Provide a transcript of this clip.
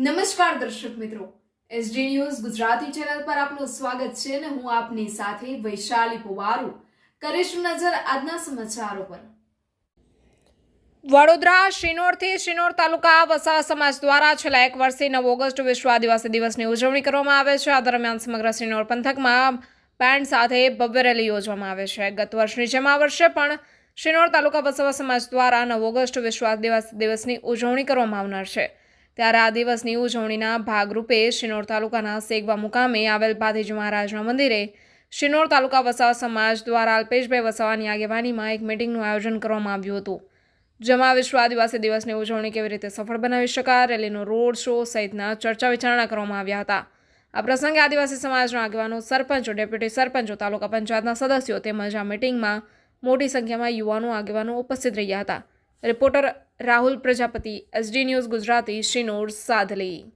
નમસ્કાર દર્શક મિત્રો, એસડી ન્યૂઝ ગુજરાતી ચેનલ પર આપનું સ્વાગત છે અને હું આપની સાથે વૈશાલી પુવારુ કરીશું નજર આજના સમાચારો પર। વડોદરા શિનોરથી શિનોર તાલુકા વસાવા સમાજ દ્વારા છેલ્લા 1 વર્ષથી 9 ઓગસ્ટ વિશ્વ આદિવાસી દિવસની ઉજવણી કરવામાં આવે છે। આ દરમિયાન સમગ્ર શિનોર પંથકમાં બેન્ડ સાથે ભવ્ય રેલી યોજવામાં આવે છે। ગત વર્ષની જેમ આ વર્ષે પણ શિનોર તાલુકા વસાવા સમાજ દ્વારા 9 ઓગસ્ટ વિશ્વ આદિવાસી દિવસની ઉજવણી કરવામાં આવનાર છે। ત્યારે આ દિવસની ઉજવણીના ભાગરૂપે શિનોર તાલુકાના સેગવા મુકામે આવેલ ભાથીજી મહારાજના મંદિરે શિનોર તાલુકા વસાવા સમાજ દ્વારા અલ્પેશભાઈ વસાવાની આગેવાનીમાં એક મીટિંગનું આયોજન કરવામાં આવ્યું હતું, જેમાં વિશ્વ આદિવાસી દિવસની ઉજવણી કેવી રીતે સફળ બનાવી શકાય, રેલીનો રોડ શો સહિતના ચર્ચા વિચારણા કરવામાં આવ્યા હતા। આ પ્રસંગે આદિવાસી સમાજના આગેવાનો, સરપંચો, ડેપ્યુટી સરપંચો, તાલુકા પંચાયતના સદસ્યો તેમજ આ મીટિંગમાં મોટી સંખ્યામાં યુવાનો આગેવાનો ઉપસ્થિત રહ્યા હતા। Reporter Rahul Prajapati, S D news Gujarati, Shinor, Sadhli.